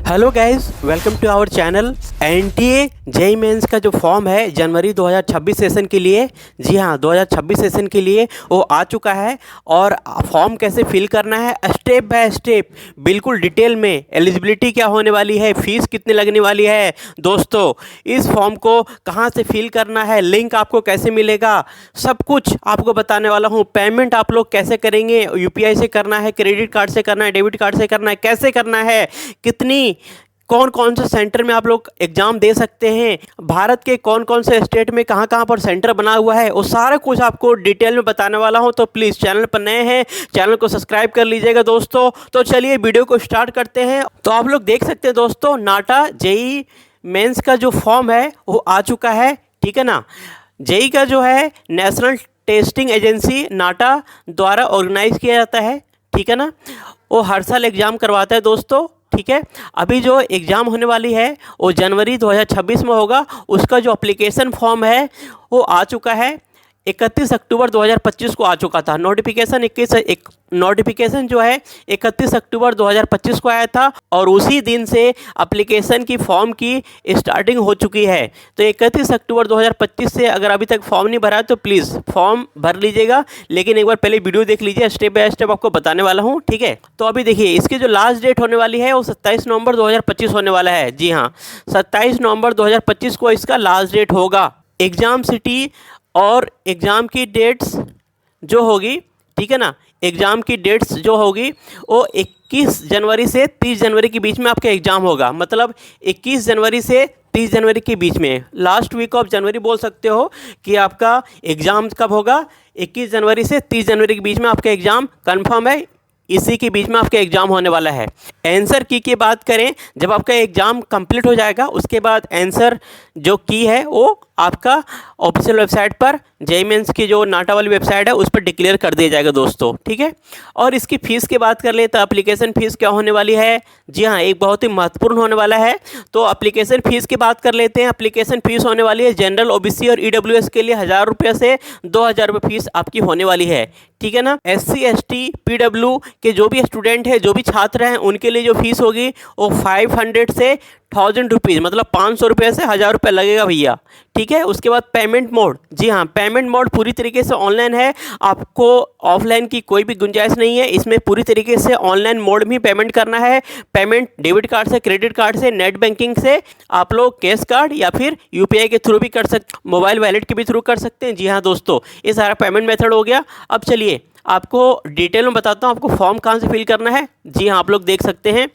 Hello guys, welcome to our channel. NTA JEE mains का जो form है जनवरी 2026 session के लिए, जी हाँ 2026 सेशन के लिए वो आ चुका है। और फॉर्म कैसे फिल करना है स्टेप बाय स्टेप बिल्कुल डिटेल में, एलिजिबिलिटी क्या होने वाली है, फीस कितनी लगने वाली है दोस्तों, इस फॉर्म को कहाँ से फिल करना है, लिंक आपको कैसे मिलेगा, सब कुछ आपको बताने वाला हूँ। पेमेंट आप लोग कैसे करेंगे, यूपीआई से करना है, क्रेडिट कार्ड से करना है, डेबिट कार्ड से करना है, कैसे करना है, कितनी कौन कौन से सेंटर में आप लोग एग्ज़ाम दे सकते हैं, भारत के कौन कौन से स्टेट में कहाँ कहाँ पर सेंटर बना हुआ है, वो सारा कुछ आपको डिटेल में बताने वाला हूं। तो प्लीज़ चैनल पर नए हैं, चैनल को सब्सक्राइब कर लीजिएगा दोस्तों। तो चलिए वीडियो को स्टार्ट करते हैं। तो आप लोग देख सकते हैं दोस्तों, नाटा जेईई मेंस का जो फॉर्म है वो आ चुका है, ठीक है ना। जेईई का जो है नेशनल टेस्टिंग एजेंसी नाटा द्वारा ऑर्गेनाइज किया जाता है, ठीक है ना। वो हर साल एग्ज़ाम करवाता है दोस्तों, ठीक है। अभी जो एग्ज़ाम होने वाली है वो जनवरी 2026 में होगा। उसका जो एप्लीकेशन फॉर्म है वो आ चुका है, 31 अक्टूबर 2025 को आ चुका था। नोटिफिकेशन जो है 31 अक्टूबर 2025 को आया था और उसी दिन से एप्लीकेशन की फॉर्म की स्टार्टिंग हो चुकी है। तो 31 अक्टूबर 2025 से अगर अभी तक फॉर्म नहीं भरा है तो प्लीज़ फॉर्म भर लीजिएगा, लेकिन एक बार पहले वीडियो देख लीजिए, स्टेप बाय स्टेप आपको बताने वाला हूँ, ठीक है। तो अभी देखिए, इसकी जो लास्ट डेट होने वाली है वो 27 नवंबर 2025 होने वाला है। जी हाँ, 27 नवंबर 2025 को इसका लास्ट डेट होगा। एग्ज़ाम सिटी और एग्ज़ाम की डेट्स जो होगी, ठीक है ना, एग्ज़ाम की डेट्स जो होगी वो 21 जनवरी से 30 जनवरी के बीच में आपका एग्ज़ाम होगा। मतलब 21 जनवरी से 30 जनवरी के बीच में, लास्ट वीक ऑफ जनवरी बोल सकते हो कि आपका एग्ज़ाम कब होगा। 21 जनवरी से 30 जनवरी के बीच में आपका एग्ज़ाम कन्फर्म है, इसी के बीच में आपका एग्ज़ाम होने वाला है। आंसर की बात करें, जब आपका एग्ज़ाम कंप्लीट हो जाएगा उसके बाद आंसर जो की है वो आपका ऑफिशियल वेबसाइट पर, जेईई मेंस की जो नाटा वाली वेबसाइट है उस पर डिक्लेयर कर दिया जाएगा दोस्तों, ठीक है। और इसकी फ़ीस की बात कर ले तो एप्लीकेशन फ़ीस क्या होने वाली है, जी हाँ एक बहुत ही महत्वपूर्ण होने वाला है। तो एप्लीकेशन फ़ीस की बात कर लेते हैं। एप्लीकेशन फ़ीस होने वाली है जनरल, ओबीसी और ईडब्ल्यूएस के लिए 1000 रुपये से 2000 रुपये फीस आपकी होने वाली है, ठीक है ना। SC ST PW के जो भी स्टूडेंट हैं, जो भी छात्र हैं, उनके लिए जो फीस होगी वो 500 से 1000 रुपीज़, मतलब 500 रुपये से 1000 रुपये लगेगा भैया, ठीक है। उसके बाद पेमेंट मोड, जी हाँ पेमेंट मोड पूरी तरीके से ऑनलाइन है, आपको ऑफलाइन की कोई भी गुंजाइश नहीं है। इसमें पूरी तरीके से ऑनलाइन मोड में पेमेंट करना है। पेमेंट डेबिट कार्ड से, क्रेडिट कार्ड से, नेट बैंकिंग से, आप लोग कैश कार्ड या फिर यूपीआई के थ्रू भी कर सकते, मोबाइल वॉलेट के भी थ्रू कर सकते हैं। जी हाँ दोस्तों, ये सारा पेमेंट मेथड हो गया। अब चलिए आपको डिटेल में बताता हूँ आपको फॉर्म कहाँ से फिल करना है। जी हाँ, आप लोग देख सकते हैं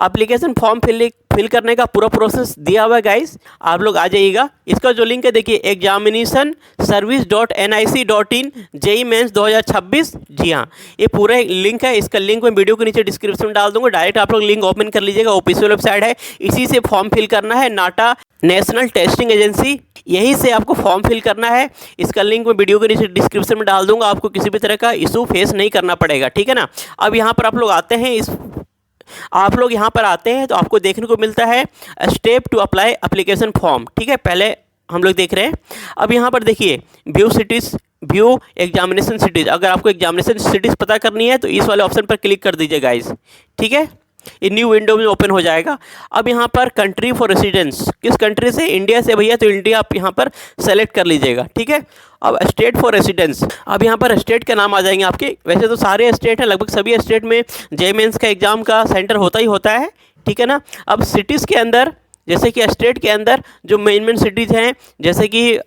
एप्लीकेशन फॉर्म फिल करने का पूरा प्रोसेस दिया हुआ है गाइस, आप लोग आ जाइएगा। इसका जो लिंक है देखिए, examinationservice.nic.in जेईई मेंस 2026। जी हाँ, ये पूरा लिंक है। इसका लिंक मैं वीडियो के नीचे डिस्क्रिप्शन में डाल दूंगा, डायरेक्ट आप लोग लिंक ओपन कर लीजिएगा। ऑफिशियल वेबसाइट है, इसी से फॉर्म फिल करना है। नाटा नेशनल टेस्टिंग एजेंसी, यहीं से आपको फॉर्म फिल करना है। इसका लिंक मैं वीडियो के नीचे डिस्क्रिप्शन में डाल दूंगा, आपको किसी भी तरह का इशू फेस नहीं करना पड़ेगा, ठीक है ना। अब यहाँ पर आप लोग यहाँ पर आते हैं तो आपको देखने को मिलता है step to apply application form, ठीक है। पहले हम लोग देख रहे हैं। अब यहाँ पर देखिए व्यू एग्जामिनेशन सिटीज़, अगर आपको एग्जामिनेशन सिटीज़ पता करनी है तो इस वाले ऑप्शन पर क्लिक कर दीजिए गाइस, ठीक है। ये न्यू विंडो में ओपन हो जाएगा। अब यहाँ पर कंट्री फॉर रेसिडेंस, किस कंट्री से, इंडिया से भैया, तो इंडिया आप यहाँ पर सेलेक्ट कर लीजिएगा, ठीक है। अब स्टेट फॉर रेसिडेंस, अब यहाँ पर स्टेट के नाम आ जाएंगे आपके। वैसे तो सारे स्टेट हैं, लगभग सभी स्टेट में जेईई मेंस का एग्ज़ाम का सेंटर होता ही होता है, ठीक है ना। अब सिटीज़ के अंदर, जैसे कि स्टेट के अंदर जो मेन सिटीज़ हैं, जैसे कि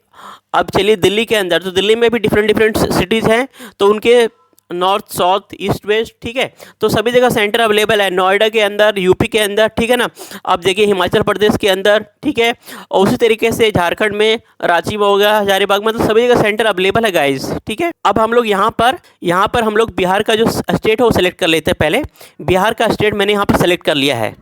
अब चलिए दिल्ली के अंदर, तो दिल्ली में भी डिफरेंट सिटीज़ हैं, तो उनके नॉर्थ, साउथ, ईस्ट, वेस्ट, ठीक है। तो सभी जगह सेंटर अवेलेबल है। नोएडा के अंदर, यूपी के अंदर, ठीक है ना। अब देखिए हिमाचल प्रदेश के अंदर, ठीक है। और उसी तरीके से झारखंड में रांची में होगा, हजारीबाग में, तो सभी जगह सेंटर अवेलेबल है गाइस, ठीक है। अब हम लोग यहाँ पर हम लोग बिहार का जो स्टेट है वो सेलेक्ट कर लेते हैं। पहले बिहार का स्टेट मैंने यहाँ पर सेलेक्ट कर लिया है,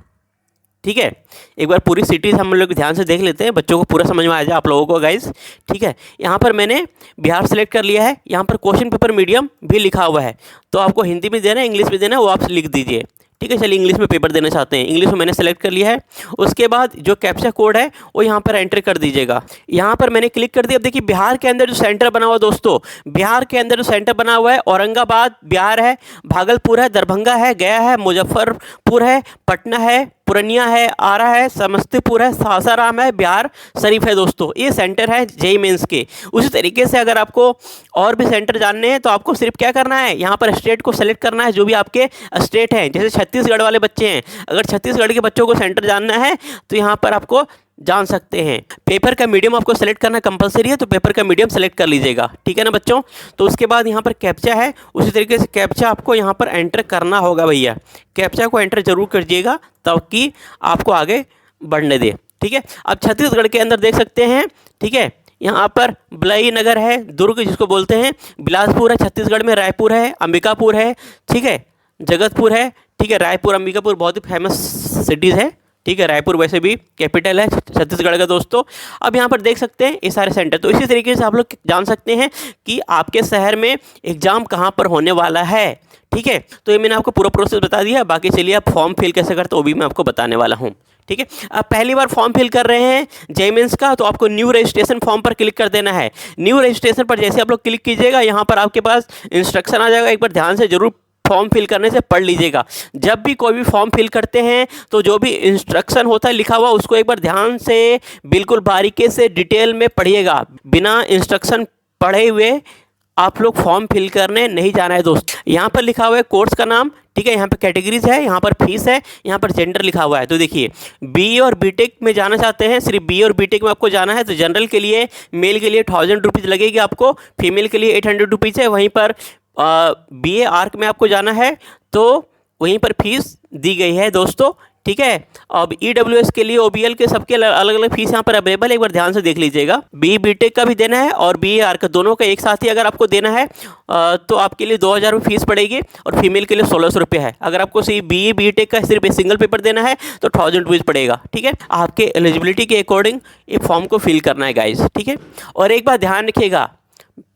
ठीक है। एक बार पूरी सिटीज़ हम लोग ध्यान से देख लेते हैं, बच्चों को पूरा समझ में आ जाए आप लोगों को गाइस, ठीक है। यहाँ पर मैंने बिहार सेलेक्ट कर लिया है। यहाँ पर क्वेश्चन पेपर मीडियम भी लिखा हुआ है, तो आपको हिंदी में देना है, इंग्लिश में देना है, वो आप लिख दीजिए, ठीक है। चलिए इंग्लिश में पेपर देना चाहते हैं, इंग्लिश में मैंने सेलेक्ट कर लिया है। उसके बाद जो कैप्चा कोड है वो यहाँ पर एंटर कर दीजिएगा। यहाँ पर मैंने क्लिक कर दिया। अब देखिए बिहार के अंदर जो सेंटर बना हुआ है दोस्तों, बिहार के अंदर जो सेंटर बना हुआ है, औरंगाबाद बिहार है, भागलपुर है, दरभंगा है, गया है, मुजफ्फरपुर है, पटना है, पूर्णिया है, आरा है, समस्तीपुर है, सासाराम है, बिहार शरीफ है दोस्तों। ये सेंटर है जेईई मेंस के। उसी तरीके से अगर आपको और भी सेंटर जानने हैं तो आपको सिर्फ क्या करना है, यहाँ पर स्टेट को सेलेक्ट करना है, जो भी आपके स्टेट हैं। जैसे छत्तीसगढ़ वाले बच्चे हैं, अगर छत्तीसगढ़ के बच्चों को सेंटर जानना है तो यहाँ पर आपको जान सकते हैं। पेपर का मीडियम आपको सेलेक्ट करना कंपलसरी है, तो पेपर का मीडियम सेलेक्ट कर लीजिएगा, ठीक है ना बच्चों। तो उसके बाद यहाँ पर कैप्चा है, उसी तरीके से कैप्चा आपको यहाँ पर एंटर करना होगा भैया। कैप्चा को एंटर जरूर करिएगा ताकि आपको आगे बढ़ने दे, ठीक है। अब छत्तीसगढ़ के अंदर देख सकते हैं, ठीक है, यहाँ पर बलई नगर है, दुर्ग जिसको बोलते हैं, बिलासपुर है छत्तीसगढ़ में, रायपुर है, अंबिकापुर है, ठीक है, जगतपुर है, ठीक है। रायपुर अंबिकापुर बहुत ही फेमस सिटीज़ है, ठीक है। रायपुर वैसे भी कैपिटल है छत्तीसगढ़ का दोस्तों। अब यहाँ पर देख सकते हैं ये सारे सेंटर। तो इसी तरीके से आप लोग जान सकते हैं कि आपके शहर में एग्ज़ाम कहाँ पर होने वाला है, ठीक है। तो ये मैंने आपको पूरा प्रोसेस बता दिया। बाकी चलिए आप फॉर्म फिल कैसे करते हो वो भी मैं आपको बताने वाला हूँ, ठीक है। अब पहली बार फॉर्म फिल कर रहे हैं जेईई मेंस का, तो आपको न्यू रजिस्ट्रेशन फॉर्म पर क्लिक कर देना है। न्यू रजिस्ट्रेशन पर जैसे आप लोग क्लिक कीजिएगा, यहाँ पर आपके पास इंस्ट्रक्शन आ जाएगा। एक बार ध्यान से जरूर फॉर्म फिल करने से पढ़ लीजिएगा। जब भी कोई भी फॉर्म फिल करते हैं तो जो भी इंस्ट्रक्शन होता है लिखा हुआ, उसको एक बार ध्यान से बिल्कुल बारीकी से डिटेल में पढ़िएगा। बिना इंस्ट्रक्शन पढ़े हुए आप लोग फॉर्म फिल करने नहीं जाना है दोस्त। यहाँ पर लिखा हुआ है कोर्स का नाम, ठीक है, यहाँ पर कैटेगरीज है, यहाँ पर फीस है, यहाँ पर जेंडर लिखा हुआ है। तो देखिए बीए और बीटेक में जाना चाहते हैं, सिर्फ बीए और बीटेक में आपको जाना है तो जनरल के लिए मेल के लिए 1000 रुपीज़ लगेगी आपको, फीमेल के लिए 800 रुपीज़ है। वहीं पर बीए आर्क में आपको जाना है तो वहीं पर फीस दी गई है दोस्तों, ठीक है। अब ईडब्ल्यूएस के लिए, ओबीएल के सबके अलग अलग फीस यहाँ पर अवेलेबल है, एक बार ध्यान से देख लीजिएगा। बी बीटेक का भी देना है और बी आर का, दोनों का एक साथ ही अगर आपको देना है तो आपके लिए 2000 रुपये फीस पड़ेगी और फीमेल के लिए 1600 रुपये है। अगर आपको सिर्फ बी बीटेक का सिर्फ एक सिंगल पेपर देना है तो 1000 रुपीज़ पड़ेगा, ठीक है। आपके एलिजिबिलिटी के अकॉर्डिंग ये फॉर्म को फिल करना है गाइज, ठीक है। और एक बात ध्यान रखिएगा,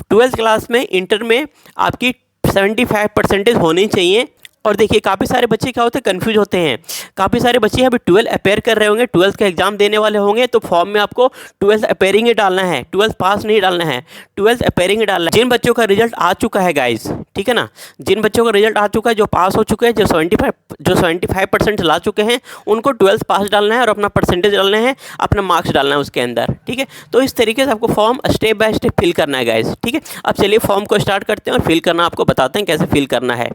12th क्लास में इंटर में आपकी 75% होनी चाहिए। और देखिए काफ़ी सारे बच्चे क्या होते हैं, कंफ्यूज होते हैं। काफ़ी सारे बच्चे अभी 12 अपेयर कर रहे होंगे, 12th का एग्जाम देने वाले होंगे, तो फॉर्म में आपको 12th अपेयरिंग ही डालना है, 12th पास नहीं डालना है, 12th अपेयरिंग ही डालना है। जिन बच्चों का रिजल्ट आ चुका है गाइस, ठीक है ना, जिन बच्चों का रिजल्ट आ चुका है, जो पास हो चुके हैं, जो 75% ला चुके हैं, उनको 12th पास डालना है और अपना परसेंटेज डालना है, अपना मार्क्स डालना है उसके अंदर, ठीक है। तो इस तरीके से आपको form step by step fill करना है गाइस, ठीक है। अब चलिए फॉर्म को स्टार्ट करते हैं और फिल करना आपको बताते हैं कैसे फिल करना है।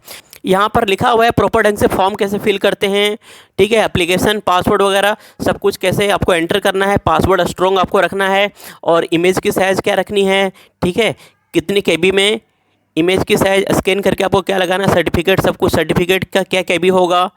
यहाँ पर लिखा हुआ है प्रॉपर ढंग से फॉर्म कैसे फिल करते हैं, ठीक है। एप्लीकेशन, पासवर्ड वगैरह सब कुछ कैसे आपको एंटर करना है, पासवर्ड स्ट्रॉन्ग आपको रखना है और इमेज की साइज़ क्या रखनी है, ठीक है। कितनी केबी में इमेज की साइज़ स्कैन करके आपको क्या लगाना है, सर्टिफिकेट, सब कुछ सर्टिफिकेट का क्या केबी होगा,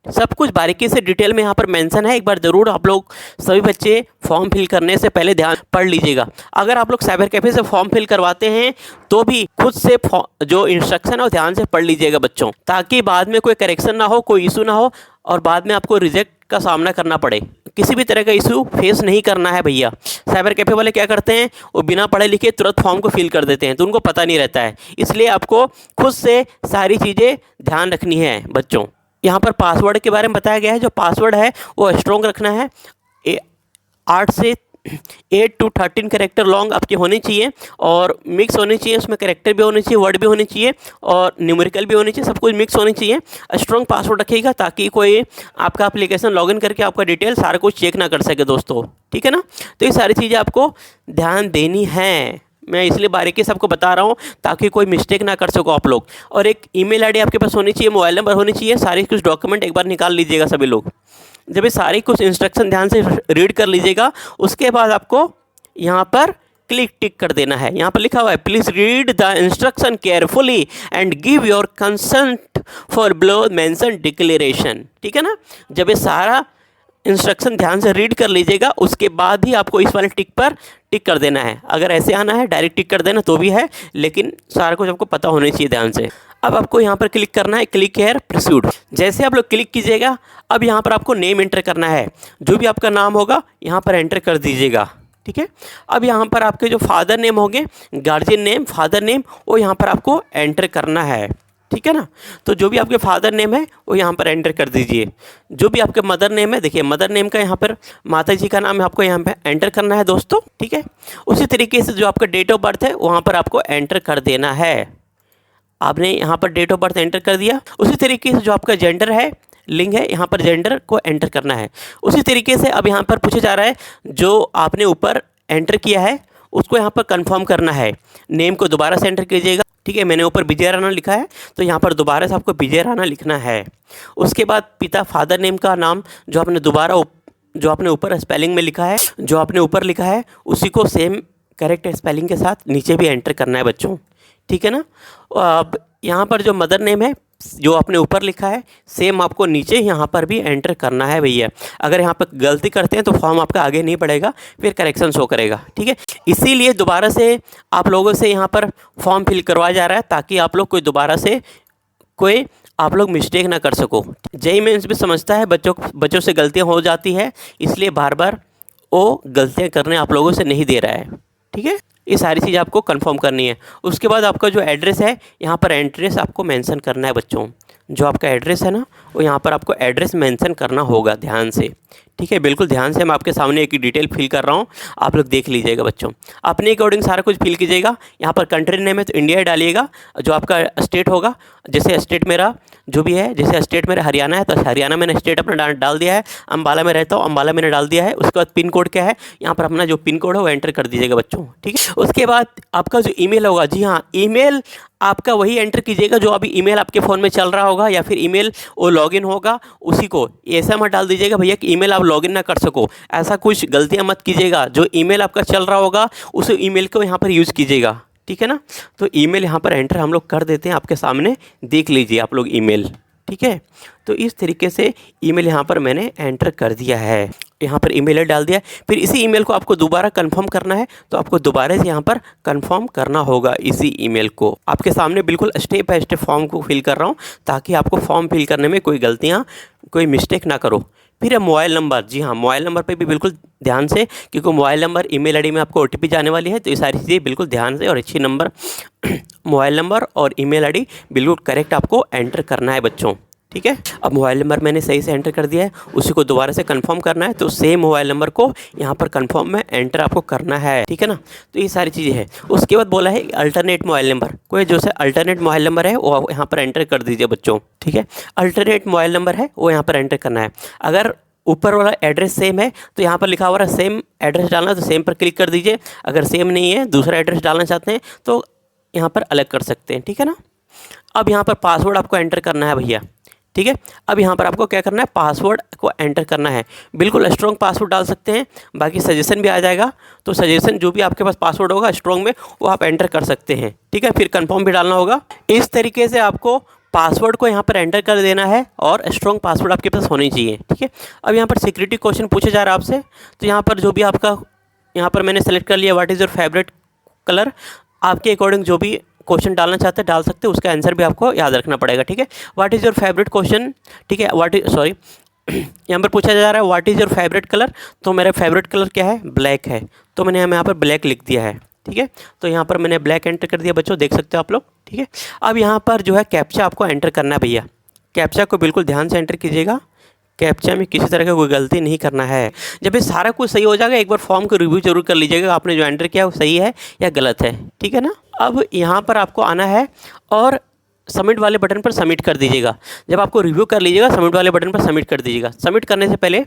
सब कुछ बारीकी से डिटेल में यहाँ पर मेंशन है। एक बार ज़रूर आप लोग सभी बच्चे फॉर्म फिल करने से पहले ध्यान पढ़ लीजिएगा। अगर आप लोग साइबर कैफे से फॉर्म फिल करवाते हैं तो भी खुद से जो इंस्ट्रक्शन है वो ध्यान से पढ़ लीजिएगा बच्चों, ताकि बाद में कोई करेक्शन ना हो, कोई इशू ना हो और बाद में आपको रिजेक्ट का सामना करना पड़े। किसी भी तरह का इशू फेस नहीं करना है भैया। साइबर कैफे वाले क्या करते हैं, वो बिना पढ़े लिखे तुरंत फॉर्म को फिल कर देते हैं, तो उनको पता नहीं रहता है। इसलिए आपको खुद से सारी चीज़ें ध्यान रखनी है बच्चों। यहाँ पर पासवर्ड के बारे में बताया गया है, जो पासवर्ड है वो स्ट्रॉन्ग रखना है। 8 से 8 to 13 कैरेक्टर लॉन्ग आपके होने चाहिए और मिक्स होने चाहिए, उसमें कैरेक्टर भी होने चाहिए, वर्ड भी होने चाहिए और न्यूमेरिकल भी होने चाहिए, सब कुछ मिक्स होने चाहिए। स्ट्रॉन्ग पासवर्ड रखिएगा ताकि कोई आपका एप्लीकेशन लॉगिन करके आपका डिटेल सारा कुछ चेक ना कर सके दोस्तों, ठीक है ना। तो ये सारी चीज़ें आपको ध्यान देनी है, मैं इसलिए बारीकी से आपको बता रहा हूँ ताकि कोई मिस्टेक ना कर सको आप लोग। और एक ईमेल आईडी आपके पास होनी चाहिए, मोबाइल नंबर होनी चाहिए, सारे कुछ डॉक्यूमेंट एक बार निकाल लीजिएगा सभी लोग। जब ये सारे कुछ इंस्ट्रक्शन ध्यान से रीड कर लीजिएगा, उसके बाद आपको यहाँ पर क्लिक टिक कर देना है। यहाँ पर लिखा हुआ है please read the instruction carefully and give your consent for below mention declaration, ठीक है ना। जब ये सारा इंस्ट्रक्शन ध्यान से रीड कर लीजिएगा, उसके बाद ही आपको इस वाले टिक पर टिक कर देना है। अगर ऐसे आना है डायरेक्ट टिक कर देना तो भी है, लेकिन सारा कुछ आपको पता होना चाहिए ध्यान से। अब आपको यहाँ पर क्लिक करना है, क्लिक हेयर प्रोसीड। जैसे आप लोग क्लिक कीजिएगा, अब यहाँ पर आपको नेम एंटर करना है, जो भी आपका नाम होगा यहाँ पर एंटर कर दीजिएगा, ठीक है। अब यहाँ पर आपके जो फादर नेम होंगे, गार्जियन नेम, फादर नेम, वो यहाँ पर आपको एंटर करना है, ठीक है ना। तो जो भी आपके फादर नेम है वो यहाँ पर एंटर कर दीजिए। जो भी आपके मदर नेम है, देखिए मदर नेम का यहाँ पर माता जी का नाम है, आपको यहाँ पे एंटर करना है दोस्तों, ठीक है। उसी तरीके से जो आपका डेट ऑफ बर्थ है वहाँ पर आपको एंटर कर देना है। आपने यहाँ पर डेट ऑफ बर्थ एंटर कर दिया। उसी तरीके से जो आपका जेंडर है, लिंग है, यहाँ पर जेंडर को एंटर करना है। उसी तरीके से अब यहाँ पर पूछा जा रहा है जो आपने ऊपर एंटर किया है उसको यहाँ पर कंफर्म करना है। नेम को दोबारा से एंटर कीजिएगा, ठीक है। मैंने ऊपर विजय राणा लिखा है तो यहाँ पर दोबारा से आपको विजय राणा लिखना है। उसके बाद पिता फादर नेम का नाम जो आपने ऊपर स्पेलिंग में लिखा है, जो आपने ऊपर लिखा है उसी को सेम करेक्ट स्पेलिंग के साथ नीचे भी एंटर करना है बच्चों, ठीक है ना। अब यहाँ पर जो मदर नेम है जो आपने ऊपर लिखा है सेम आपको नीचे यहाँ पर भी एंटर करना है भैया। अगर यहाँ पर गलती करते हैं तो फॉर्म आपका आगे नहीं बढ़ेगा, फिर करेक्शन शो करेगा, ठीक है। इसीलिए दोबारा से आप लोगों से यहाँ पर फॉर्म फिल करवाया जा रहा है ताकि आप लोग दोबारा से आप लोग मिस्टेक ना कर सको। जेईई मेंस भी समझता है बच्चों से गलतियाँ हो जाती है, इसलिए बार बार वो गलतियाँ करने आप लोगों से नहीं दे रहा है, ठीक है। ये सारी चीज़ आपको कंफर्म करनी है। उसके बाद आपका जो एड्रेस है यहाँ पर एड्रेस आपको मेंशन करना है बच्चों। जो आपका एड्रेस है ना वो यहाँ पर आपको एड्रेस मेंशन करना होगा ध्यान से, ठीक है। बिल्कुल ध्यान से, मैं आपके सामने एक डिटेल फिल कर रहा हूँ, आप लोग देख लीजिएगा बच्चों। अपने अकॉर्डिंग सारा कुछ फिल कीजिएगा। यहाँ पर कंट्री नेम है तो इंडिया डालिएगा। जो आपका स्टेट होगा, जैसे स्टेट मेरा जो भी है, जैसे स्टेट मेरा हरियाणा है तो हरियाणा मैंने स्टेट अपना डाल दिया है। अम्बाला में रहता हूँ, अम्बाला मैंने डाल दिया है। उसके बाद पिन कोड क्या है, यहाँ पर अपना जो पिन कोड है वो एंटर कर दीजिएगा बच्चों, ठीक है। उसके बाद आपका जो ईमेल होगा, जी हाँ, ईमेल आपका वही एंटर कीजिएगा जो अभी ईमेल आपके फ़ोन में चल रहा होगा, या फिर ईमेल वो लॉगिन होगा उसी को। ऐसा मत डाल दीजिएगा भैया कि ईमेल आप लॉगिन ना कर सको, ऐसा कुछ गलतियाँ मत कीजिएगा। जो ईमेल आपका चल रहा होगा उस ईमेल को यहाँ पर यूज़ कीजिएगा, ठीक है ना। तो ईमेल यहाँ पर एंटर हम लोग कर देते हैं, आपके सामने देख लीजिए आप लोग ईमेल, ठीक है। तो इस तरीके से ईमेल यहाँ पर मैंने एंटर कर दिया है, यहाँ पर ईमेल डाल दिया। फिर इसी ईमेल को आपको दोबारा कंफर्म करना है तो आपको दोबारा से यहाँ पर कंफर्म करना होगा इसी ईमेल को। आपके सामने बिल्कुल स्टेप बाय स्टेप फॉर्म को फिल कर रहा हूँ ताकि आपको फॉर्म फिल करने में कोई मिस्टेक ना करो। फिर है मोबाइल नंबर, जी हाँ, मोबाइल नंबर पे भी बिल्कुल ध्यान से, क्योंकि मोबाइल नंबर ईमेल आईडी में आपको ओटीपी जाने वाली है, तो ये सारी चीज़ें बिल्कुल ध्यान से और अच्छी नंबर मोबाइल नंबर और ईमेल आईडी बिल्कुल करेक्ट आपको एंटर करना है बच्चों, ठीक है। अब मोबाइल नंबर मैंने सही से एंटर कर दिया है, उसी को दोबारा से कंफर्म करना है, तो सेम मोबाइल नंबर को यहाँ पर कंफर्म में एंटर आपको करना है, ठीक है ना। तो ये सारी चीज़ें हैं। उसके बाद बोला है अल्टरनेट मोबाइल नंबर, कोई जो से अल्टरनेट मोबाइल नंबर है वो यहाँ पर एंटर कर दीजिए बच्चों, ठीक है। अल्टरनेट मोबाइल नंबर है वो यहाँ पर एंटर करना है। अगर ऊपर वाला एड्रेस सेम है तो यहाँ पर लिखा हुआ है सेम एड्रेस डालना, तो सेम पर क्लिक कर दीजिए। अगर सेम नहीं है, दूसरा एड्रेस डालना चाहते हैं तो यहाँ पर अलग कर सकते हैं, ठीक है ना। अब यहाँ पर पासवर्ड आपको एंटर करना है भैया, ठीक है। अब यहाँ पर आपको क्या करना है, पासवर्ड को एंटर करना है। बिल्कुल स्ट्रॉन्ग पासवर्ड डाल सकते हैं, बाकी सजेशन भी आ जाएगा, तो सजेशन जो भी आपके पास पासवर्ड होगा स्ट्रॉन्ग में वो आप एंटर कर सकते हैं, ठीक है। फिर कंफर्म भी डालना होगा। इस तरीके से आपको पासवर्ड को यहाँ पर एंटर कर देना है और स्ट्रॉन्ग पासवर्ड आपके पास होनी चाहिए, ठीक है। अब यहाँ पर सिक्योरिटी क्वेश्चन पूछा जा रहा है आपसे, तो यहाँ पर जो भी आपका यहाँ पर मैंने सेलेक्ट कर लिया what is your favourite colour. आपके अकॉर्डिंग जो भी क्वेश्चन डालना चाहते हैं डाल सकते हैं, उसका आंसर भी आपको याद रखना पड़ेगा, ठीक है। What is your favourite question, ठीक है। यहाँ पर पूछा जा रहा है what is your favourite colour, तो मेरा फेवरेट कलर क्या है, ब्लैक है, तो मैंने यहाँ पर ब्लैक लिख दिया है, ठीक है। तो यहाँ पर मैंने ब्लैक एंटर कर दिया बच्चों, देख सकते हो आप लोग, ठीक है। अब यहाँ पर जो है कैप्चा आपको एंटर करना है भैया। कैप्चा को बिल्कुल ध्यान से एंटर कीजिएगा। कैप्चा में किसी तरह का कोई गलती नहीं करना है। जब ये सारा कुछ सही हो जाएगा एक बार फॉर्म को रिव्यू जरूर कर लीजिएगा, आपने जो एंटर किया वो सही है या गलत है, ठीक है ना। अब यहाँ पर आपको आना है और सबमिट वाले बटन पर सबमिट कर दीजिएगा। जब आपको रिव्यू कर लीजिएगा सबमिट वाले बटन पर सबमिट कर दीजिएगा। सबमिट करने से पहले